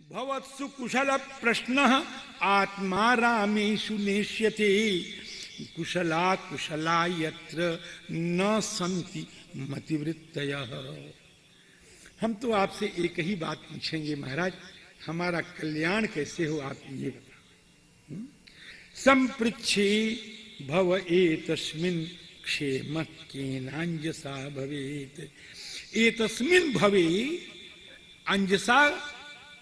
भवत्सु कुशल प्रश्नः आत्मा रामेषु नेष्यते कुशला कुशला यत्र न संति मतिवृत्तयः। हम तो आपसे एक ही बात पूछेंगे महाराज, हमारा कल्याण कैसे हो आप ये बताओ। संपृच्छे भव एतस्मिन् क्षेमः केनांजसा भवेत्। एतस्मिन् भवे अंजसा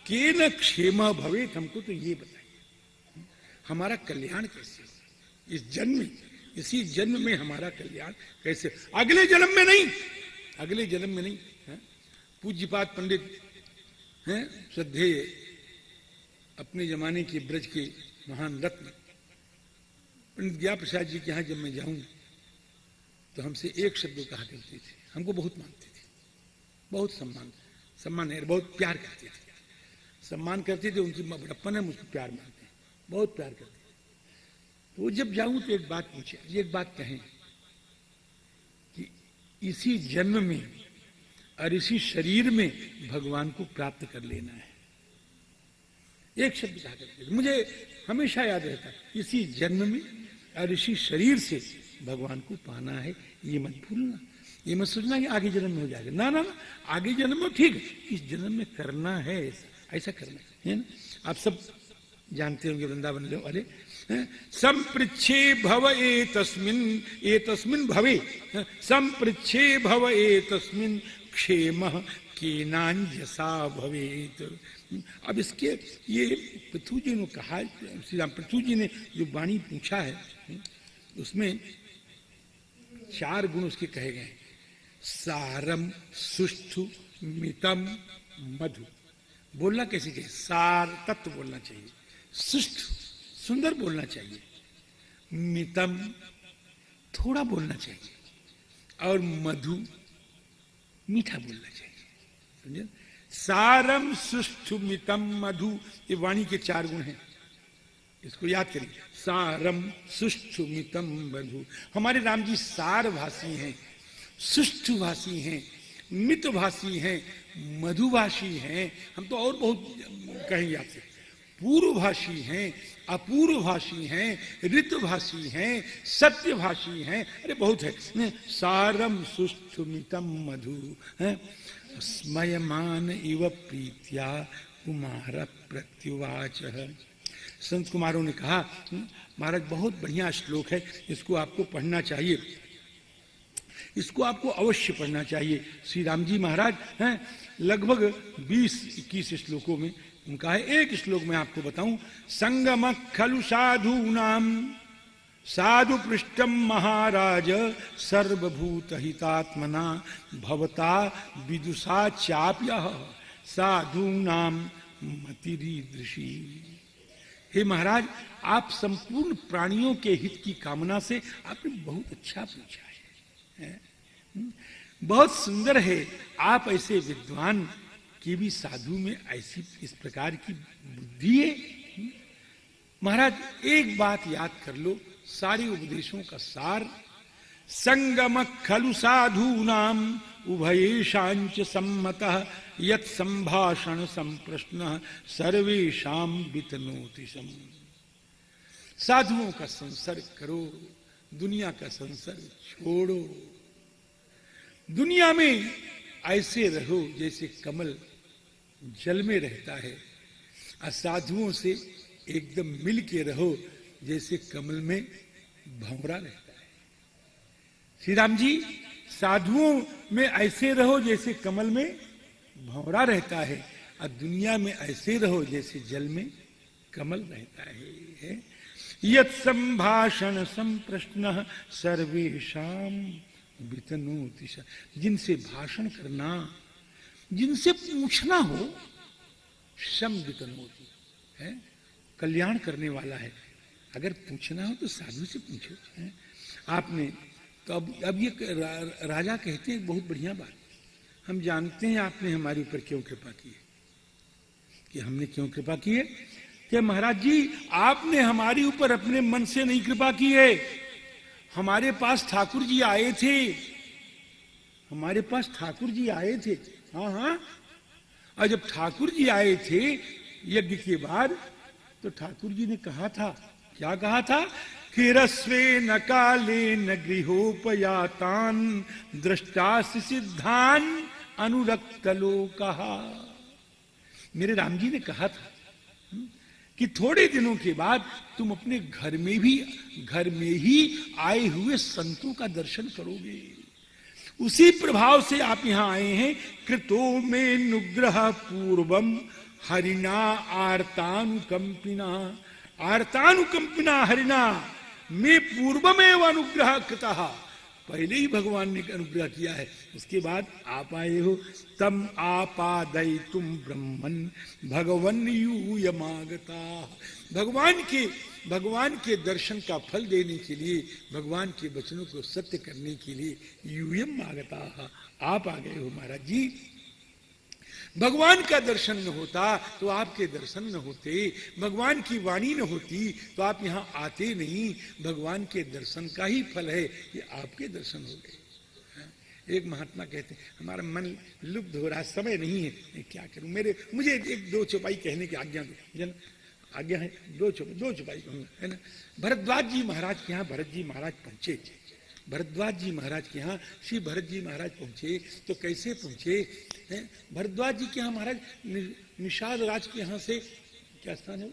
केन क्षेम भवेत्। हमको तो ये बताइए हमारा कल्याण कैसे हो इस जन्म में, इसी जन्म में हमारा कल्याण कैसे, अगले जन्म में नहीं, अगले जन्म में नहीं। पूज्यपाद पंडित हैं श्रद्धेय अपने जमाने के ब्रज के महान रत्न पंडित ज्ञा प्रसाद जी के यहाँ जब मैं जाऊं तो हमसे एक शब्द कहा करते थे, हमको बहुत मानते थे, बहुत सम्मान है, बहुत प्यार करते थे, सम्मान करते थे, उनकी बड़प्पन है, मुझको प्यार मानते हैं, बहुत प्यार करते थे। तो जब जाऊं तो एक बात पूछे, एक बात कहें कि इसी जन्म में और इसी शरीर में भगवान को प्राप्त कर लेना है। एक शब्द कहा करते थे, मुझे हमेशा याद रहता, इसी जन्म में और इसी शरीर से भगवान को पाना है, ये मत भूलना, ये मत सोचना कि आगे जन्म में हो जाएगा, ना ना ना, आगे जन्म में ठीक है, इस जन्म में करना है, ऐसा करना है ना। आप सब जानते होंगे वृंदावन वाले, संपृच्छे भव एतस्मिन् भवे, संपृच्छे भव एतस्मिन् क्षेमः केनांजसा भवेत्। अब इसके ये पृथु जी ने कहा, श्री राम पृथु जी ने जो वाणी पूछा है उसमें चार गुण उसके कहे गए, सारम सुष्ठु मितम मधु। बोलना कैसे चाहिए, सार तत्व बोलना चाहिए, सुष्ठ सुंदर बोलना चाहिए, मितम थोड़ा बोलना चाहिए, और मधु मीठा बोलना चाहिए। समझे, सारम सुष्ठु मितम मधु, ये वाणी के चार गुण हैं, इसको याद करिए, सारम सुष्ठु मितम मधु। हमारे राम जी सार भाषी हैं, सुष्ठु भाषी हैं, मित भाषी हैं, मधुभाषी हैं, हम तो और बहुत कहेंगे आपसे, पूर्व भाषी हैं, अपूर्व भाषी हैं, ऋतुभाषी हैं, सत्यभाषी हैं, अरे बहुत है। सारम सुष्ठु मितम मधु, स्मयमान इव प्रीत्या कुमार प्रत्युवाच। संत कुमारों ने कहा, महाराज बहुत बढ़िया श्लोक है, इसको आपको पढ़ना चाहिए, इसको आपको अवश्य पढ़ना चाहिए। श्री राम जी महाराज हैं लगभग 20-21 श्लोकों में उनका है। एक श्लोक में आपको बताऊं, संगम खलु साधूनाम साधु पृष्ठम महाराज सर्वभूत हितात्मना भवता विदुषा चाप्यः साधूनाम मतिरीदृशी। हे महाराज, आप संपूर्ण प्राणियों के हित की कामना से आपने बहुत अच्छा पूछा है, बहुत सुंदर है। आप ऐसे विद्वान की भी साधु में ऐसी इस प्रकार की बुद्धि है। महाराज एक बात याद कर लो, सारे उपदेशों का सार, संगम खलु साधूनाम उभयेषांच सम्मतः यत् संभाषण संप्रश्न सर्वेषां वितनोति सम। साधुओं का संसर्ग करो, दुनिया का संसर्ग छोड़ो, दुनिया में ऐसे रहो जैसे कमल जल में रहता है, और साधुओं से एकदम मिल के रहो जैसे कमल में भंवरा रहता है। श्री राम जी, साधुओं में ऐसे रहो जैसे कमल में भंवरा रहता है, और दुनिया में ऐसे रहो जैसे जल में कमल रहता है। यत् संभाषण संप्रश्न सर्वेषां वितनोति। जिनसे भाषण करना, जिनसे पूछना हो, शम वितनोति है, कल्याण करने वाला है। अगर पूछना हो तो साधु से पूछो। आपने तो अब ये राजा कहते हैं बहुत बढ़िया बात, हम जानते हैं आपने हमारे ऊपर क्यों कृपा की है, कि हमने क्यों कृपा की है, कि महाराज जी आपने हमारे ऊपर अपने मन से नहीं कृपा की है। हमारे पास ठाकुर जी आए थे, हमारे पास ठाकुर जी आए थे, हाँ हाँ, और जब ठाकुर जी आए थे यज्ञ के बाद तो ठाकुर जी ने कहा था, क्या कहा था कि रस्वे न काले न गृहोपयातान दृष्टास सिद्धान अनुरक्त लोकहा। मेरे राम जी ने कहा था कि थोड़े दिनों के बाद तुम अपने घर में ही आए हुए संतों का दर्शन करोगे। उसी प्रभाव से आप यहां आए हैं। कृतो में नुग्रह पूर्वम हरिणा आर्तानुकंपिना, आर्तानुकंपिना हरिणा में पूर्वमेव अनुग्रह कृता, पहले ही भगवान ने अनुग्रह किया है। उसके बाद आप आए हो। तम आपादय तुम ब्रह्मन भगवन यूयमागता, भगवान के दर्शन का फल देने के लिए, भगवान के वचनों को सत्य करने के लिए यूयम आगता, आप आ गए हो महाराज जी। भगवान का दर्शन न होता तो आपके दर्शन न होते, भगवान की वाणी न होती तो आप यहां आते नहीं। भगवान के दर्शन का ही फल है कि आपके दर्शन हो गए। एक महात्मा कहते हैं हमारा मन लुप्त हो रहा, समय नहीं है, मैं क्या करूं, मुझे एक दो चौपाई कहने की आज्ञा दो। आज्ञा है, दो चौपाई कहूंगा, है ना। भरद्वाज जी महाराज के यहाँ भरत जी महाराज पहुंचे। भरद्वाज जी महाराज के यहाँ श्री भरत जी महाराज पहुंचे तो कैसे पहुंचे हैं? भरद्वाज जी के यहाँ महाराज निषाद राज के यहाँ से क्या स्थान है,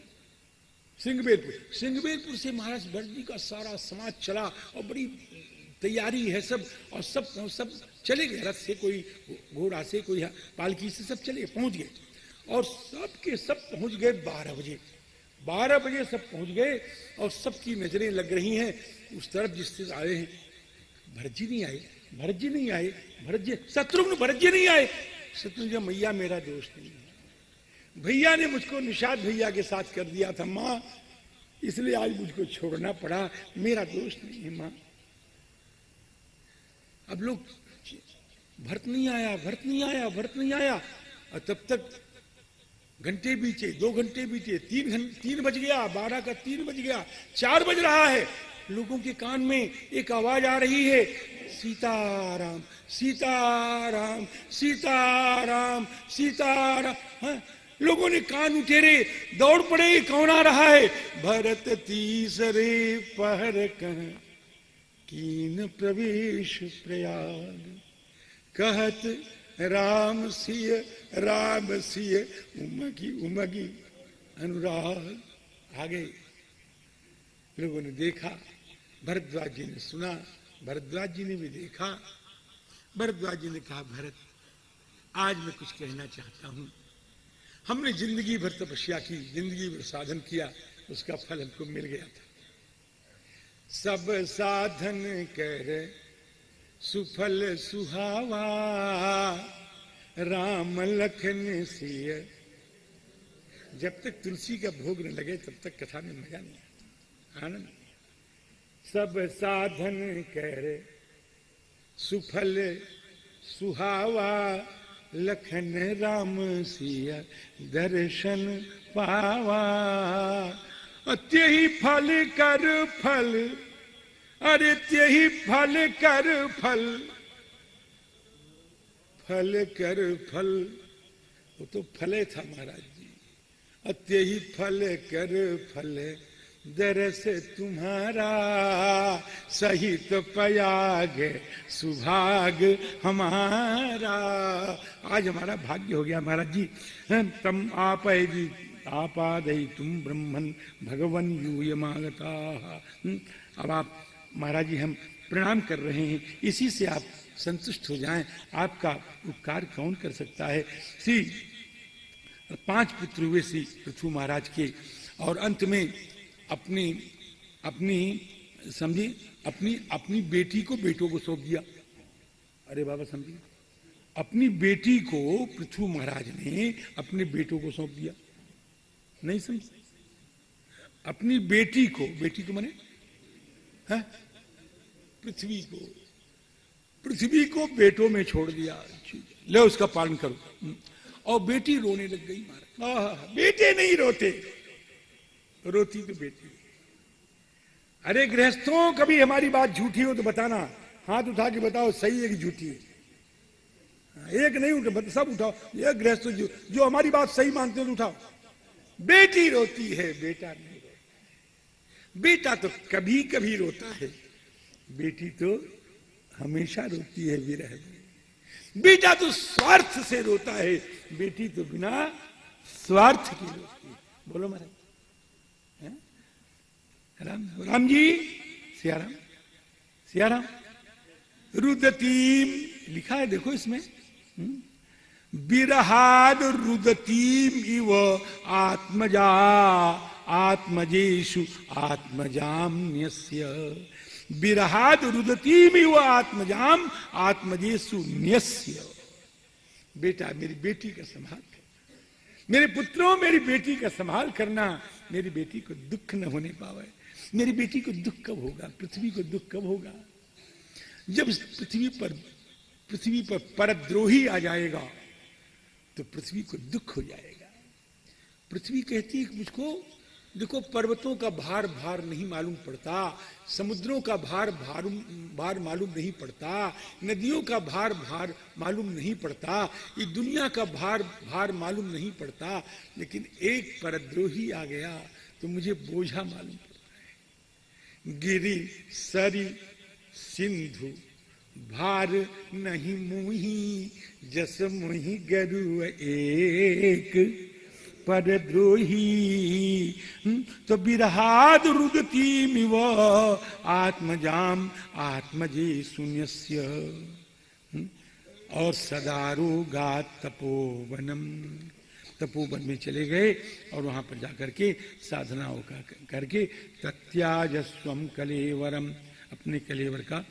सिंहबेरपुर से महाराज भरत जी का सारा समाज चला और बड़ी तैयारी है सब, और सब चले गए, रथ से कोई घोड़ा से कोई पालकी से सब चले पहुंच गए, और सब के सब पहुंच गए 12 बजे सब पहुंच गए, और सबकी नजरें लग रही हैं उस तरफ जिससे आए हैं। भरत जी नहीं आए, शत्रुघ्न भरत जी नहीं आए। शत्रुघ्न जी मैया मेरा दोष नहीं है, भैया ने मुझको निषाद भैया के साथ कर दिया था माँ, इसलिए आज मुझको छोड़ना पड़ा, मेरा दोष नहीं है माँ। अब लोग भरत नहीं आया, और तब तक घंटे बीते, 2 घंटे बीते, 3 बज गया, 12 का 3 बज गया, 4 बज रहा है। लोगों के कान में एक आवाज आ रही है, सीताराम सीताराम सीताराम सीताराम। हाँ? लोगों ने कान उठेरे, दौड़ पड़े, कौन आ रहा है? भरत तीसरे पहर कह कीन प्रवेश प्रयाग, कहत राम सिय उमगी अनुराग। आ गए, लोगों ने देखा, भरद्वाज जी ने सुना, भरद्वाज जी ने भी देखा। भरद्वाज जी ने कहा भरत आज मैं कुछ कहना चाहता हूं। हमने जिंदगी भर तपस्या की, जिंदगी भर साधन किया, उसका फल हमको मिल गया था। सब साधन कर सुफल सुहावा, राम लखन सिय। जब तक तुलसी का भोग न लगे तब तक कथा में मजा नहीं आता, आनंद। सब साधन कर सुफल सुहावा, लखन राम सिया दर्शन पावा। त्यही फल कर फल, अरे त्यही फल कर फल, फल कर फल, वो तो फले था महाराज जी। त्यही फल कर फल, दरस तुम्हारा सहित पयाग सुभाग हमारा। आज हमारा भाग्य हो गया महाराज जी। तम आपादय तुम ब्रह्मन भगवन यूयमागता। अब आप महाराज जी हम प्रणाम कर रहे हैं, इसी से आप संतुष्ट हो जाएं। आपका उपकार कौन कर सकता है? 5 पुत्र हुए श्री पृथु महाराज के, और अंत में अपनी बेटी को बेटों को सौंप दिया। अरे बाबा समझिए, अपनी बेटी को पृथु महाराज ने अपने बेटों को सौंप दिया। नहीं समझ? अपनी बेटी को माने है पृथ्वी को बेटों में छोड़ दिया, ले उसका पालन करो। और बेटी रोने लग गई महाराज। बेटे नहीं रोते, रोती तो बेटी। अरे गृहस्थों, कभी हमारी बात झूठी हो तो बताना, हाथ उठा के बताओ सही है कि झूठी है। एक नहीं उठा, सब उठाओ। ये गृहस्थ जो हमारी बात सही मानते हो तो उठाओ। बेटी रोती है, बेटा नहीं रोता। बेटा तो कभी कभी रोता है, बेटी तो हमेशा रोती है विरह में। बेटा तो स्वार्थ से रोता है, बेटी तो बिना स्वार्थ की रोती है। बोलो महाराज, राम राम जी, सियाराम सियाराम। रुदतीम लिखा है, देखो इसमें, बिरहाद रुदतीम इव आत्मजा आत्मजेषु आत्मजाम्यस्य। बिरहाद रुदतीम इव आत्मजाम आत्मजेषु न्यस्य। बेटा मेरी बेटी का संभाल करना, मेरे पुत्रों मेरी बेटी का संभाल करना। मेरी बेटी को दुख न होने पावे। मेरी बेटी को दुख कब होगा? पृथ्वी को दुख कब होगा? जब पृथ्वी पर परद्रोही आ जाएगा तो पृथ्वी को दुख हो जाएगा। पृथ्वी कहती है मुझको, देखो पर्वतों का भार भार नहीं मालूम पड़ता, समुद्रों का भार भार मालूम नहीं पड़ता, नदियों का भार भार मालूम नहीं पड़ता, ये दुनिया का भार भार मालूम नहीं पड़ता, लेकिन एक परद्रोही आ गया तो मुझे बोझा मालूम पड़ता है। गिरि सरी सिंधु भार नहीं मुही, जस मुही गरु एक परद्रोही। तो बिरहाद रुदती मिव आत्मजाम आत्मजे शून्यस्य। और सदारो गात तपोवनम, तपोवन में चले गए और वहां पर जाकर के साधनाओं का करके तत्याजस्वम कलेवरम, अपने कलेवर का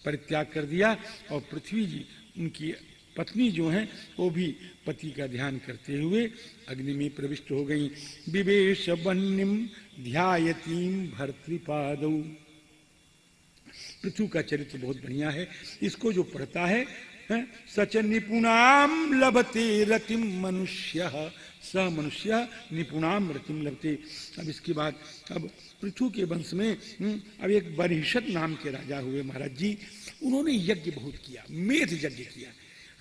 परित्याग कर दिया। और पृथ्वी जी, उनकी पत्नी जो हैं, वो भी पति का ध्यान करते हुए अग्नि में प्रविष्ट हो गई। विवेश वन्यम ध्यायतीम भर्तृपादौ। पृथ्वी का चरित्र बहुत बढ़िया है, इसको जो पढ़ता है सच निपुणाम लभते रतिम मनुष्य, स मनुष्य निपुणाम रतिम लभते। अब इसके बाद अब पृथु के वंश में अब एक बरहिषद नाम के राजा हुए महाराज जी। उन्होंने यज्ञ बहुत किया, मेध यज्ञ किया,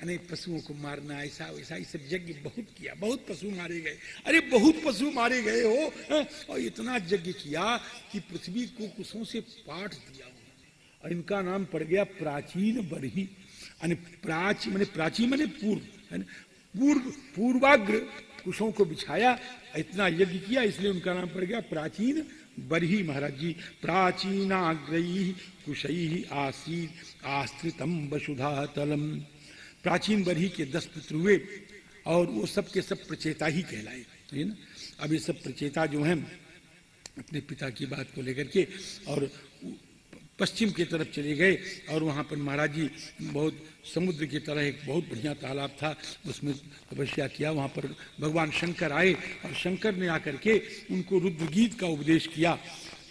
अनेक पशुओं को मारना, ऐसा वैसा, ये सब यज्ञ बहुत किया, बहुत पशु मारे गए। अरे बहुत पशु मारे गए हो, और इतना यज्ञ किया कि पृथ्वी को कुशों से पाट दिया उन्होंने। और इनका नाम पड़ गया प्राचीन बरही। प्राचीन माने पूर्व, पूर्वाग्र कुशों को बिछाया, इतना यज्ञ किया, इसलिए उनका नाम पड़ गया प्राचीन बरही महाराज जी। प्राचीनाग्रही कुशई आसीत आस्त्रितम वसुधा तलम। प्राचीन बरही के 10 पुत्र हुए और वो सब के सब प्रचेता ही कहलाए, है ना। अब ये सब प्रचेता जो हैं अपने पिता की बात को लेकर के और पश्चिम की तरफ चले गए। और वहां पर महाराज जी बहुत समुद्र की तरह एक बहुत बढ़िया तालाब था, उसमें तपस्या किया। वहां पर भगवान शंकर आए और शंकर ने आकर के उनको रुद्रगीत का उपदेश किया।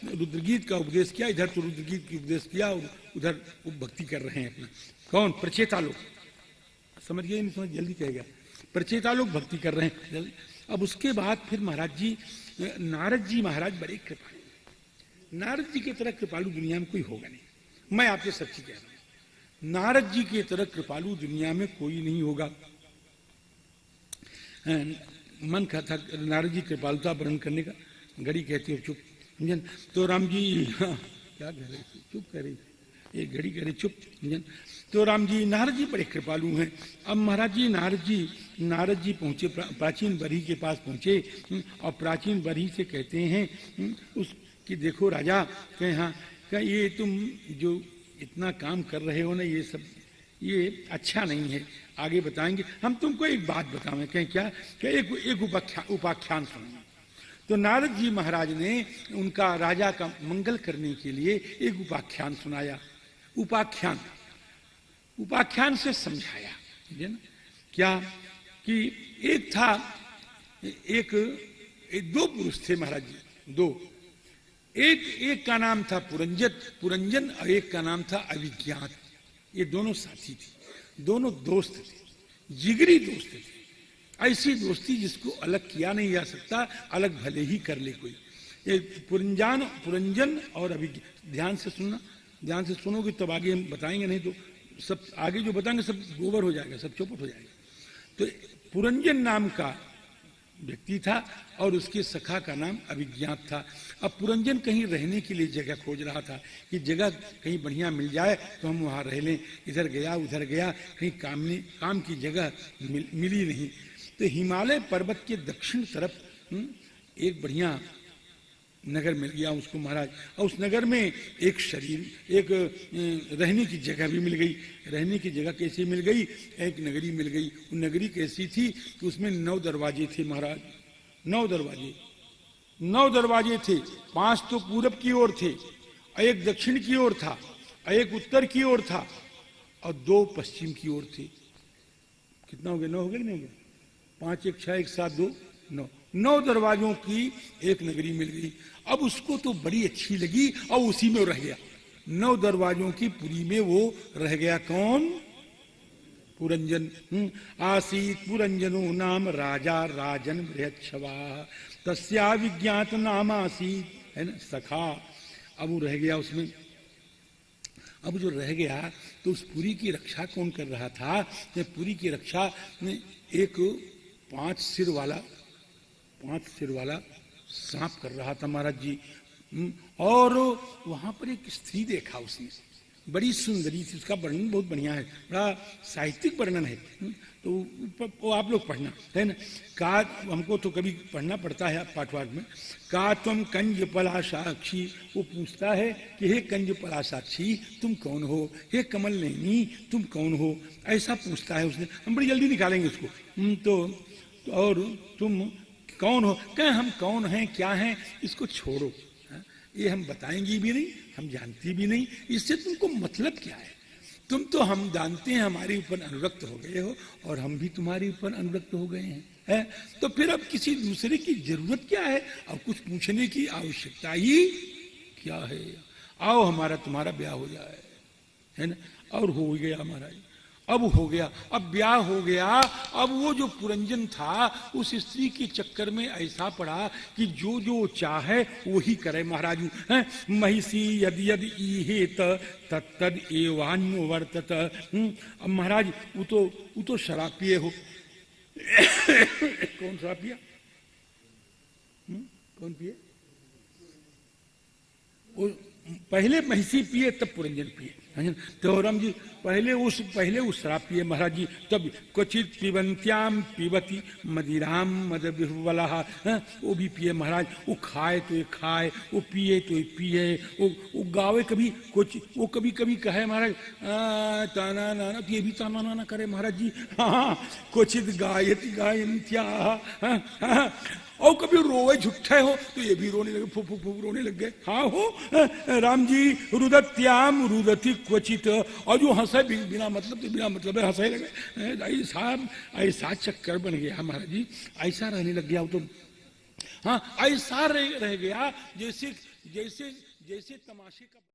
रुद्रगीत का उपदेश किया, इधर तो रुद्रगीत की उपदेश किया और उधर भक्ति कर रहे हैं अपना। कौन? प्रचेता लोग। समझ गए? नहीं समझ? जल्दी कहेगा। प्रचेता लोग भक्ति कर रहे हैं जल्दी। अब उसके बाद फिर महाराज जी, नारद जी महाराज बड़े कृपालु। नारद जी की तरह कृपालु दुनिया में कोई होगा नहीं, मैं आपसे सच्ची कह रहा हूं। नारद जी की तरह कृपालु दुनिया में कोई नहीं होगा। मन का था नारद जी कृपालुता वर्णन करने का, घड़ी कहती हो चुप। तो राम जी, हाँ, क्या कह रहे? चुप कह रही, एक घड़ी कह रही चुप। तो राम जी, नारद जी बड़े कृपालु हैं। अब महाराज जी नारद जी पहुंचे, प्राचीन बरही के पास पहुंचे और प्राचीन बरही से कहते हैं उस कि देखो राजा, कहे हाँ, कहे ये तुम जो इतना काम कर रहे हो ना, ये सब ये अच्छा नहीं है, आगे बताएंगे। हम तुमको एक बात बताएं। कहें क्या? क्या? एक उपाख्यान सुनाएंगे। तो नारद जी महाराज ने उनका राजा का मंगल करने के लिए एक उपाख्यान सुनाया। उपाख्यान से समझाया, है ना। क्या कि एक था, एक 2 पुरुष थे महाराज जी, 2। एक का नाम था पुरंजन और एक का नाम था अविज्ञात। ये दोनों साथी थे, दोनों दोस्त थे, जिगरी दोस्त थे। ऐसी दोस्ती जिसको अलग किया नहीं जा सकता, अलग भले ही कर ले कोई। ये पुरंजन और अविज्ञात। ध्यान से सुनना, ध्यान से सुनोगे तब आगे हम बताएंगे, नहीं तो सब आगे जो बताएंगे सब गोबर हो जाएगा, सब चौपट हो जाएगा। तो पुरंजन नाम का व्यक्ति था और उसके सखा का नाम अभिज्ञात था। अब पुरंजन कहीं रहने के लिए जगह खोज रहा था कि जगह कहीं बढ़िया मिल जाए तो हम वहां रह लें। इधर गया उधर गया, कहीं काम की जगह मिली नहीं। तो हिमालय पर्वत के दक्षिण तरफ एक बढ़िया नगर मिल गया उसको महाराज, और उस नगर में एक रहने की जगह भी मिल गई। रहने की जगह कैसे मिल गई? एक नगरी मिल गई। वो नगरी कैसी थी कि उसमें 9 दरवाजे थे महाराज, 9 दरवाजे थे। 5 तो पूरब की ओर थे, एक दक्षिण की ओर था, एक उत्तर की ओर था, और 2 पश्चिम की ओर थे। कितना हो गया? 9 हो गया, नहीं हो गया? 5 1 6 1 7 2 9, 9 दरवाजों की एक नगरी मिल गई। अब उसको तो बड़ी अच्छी लगी और उसी में रह गया। 9 दरवाजों की पुरी में वो रह गया। कौन? पुरंजन। आसीत पुरंजनो नाम राजा राजन बृहच्छवा तस्या विज्ञात नाम आसीत, है ना, सखा। अब वो रह गया उसमें। अब जो रह गया तो उस पुरी की रक्षा कौन कर रहा था? पुरी की रक्षा एक 5 सिर वाला सांप कर रहा था महाराज जी। और वहां पर एक स्त्री देखा उसने, बड़ी सुंदरी थी। उसका वर्णन बहुत बढ़िया है, बड़ा साहित्यिक वर्णन है। तो वो आप लोग पढ़ना, है ना। का हमको तो कभी पढ़ना पड़ता है पाठवाट में। का तुम कंज पलाशाक्षी, वो पूछता है कि हे कंज पलाशाक्षी तुम कौन हो? हे कमल नैनी तुम कौन हो? ऐसा पूछता है उसने। हम बड़ी जल्दी निकालेंगे उसको। तो और तुम कौन हो? कहें हम कौन हैं क्या हैं इसको छोड़ो, ये हम बताएंगे भी नहीं, हम जानती भी नहीं, इससे तुमको मतलब क्या है? तुम तो हम जानते हैं हमारे ऊपर अनुरक्त हो गए हो और हम भी तुम्हारे ऊपर अनुरक्त हो गए हैं, है? तो फिर अब किसी दूसरे की जरूरत क्या है? अब कुछ पूछने की आवश्यकता ही क्या है? आओ हमारा तुम्हारा ब्याह हो जाए, है ना। और हो गया हमारा, अब हो गया, अब ब्याह हो गया। अब वो जो पुरंजन था उस स्त्री के चक्कर में ऐसा पड़ा कि जो जो चाहे वही करे महाराज। महिषी यद यद ईहेत तत्तद एवान्वर्तत। अब महाराज वो तो शराब पिए हो। कौन शराब पिया? कौन पिए? वो पहले महिषी पिए तब पुरंजन पिए। तो राम जी पहले उस शराब पिए महाराज जी। तब क्वचित पिबंत्याम पिबती मदिराम मद विह्वला, वो भी पिए महाराज। वो खाए तो ये खाए, वो पिए तो ये पिए, वो गावे कभी कुछ, वो कभी कभी कहे महाराज ताना नाना, तो ये भी ताना नाना करे महाराज जी। हाँ, क्वचित गायति गायंत्या, और कभी रोवे झुट्ठे हो तो ये भी रोने लगे, फू फू फू रोने लग गए। हाँ हो राम जी। रुदत्याम रुदती क्वचित, और जो हंसे बिना मतलब के, बिना मतलब हंसे लगे। ऐसा चक्कर बन गया महाराज जी, ऐसा रहने लग गया वो तो। हाँ, ऐसा रह गया जैसे जैसे जैसे तमाशे का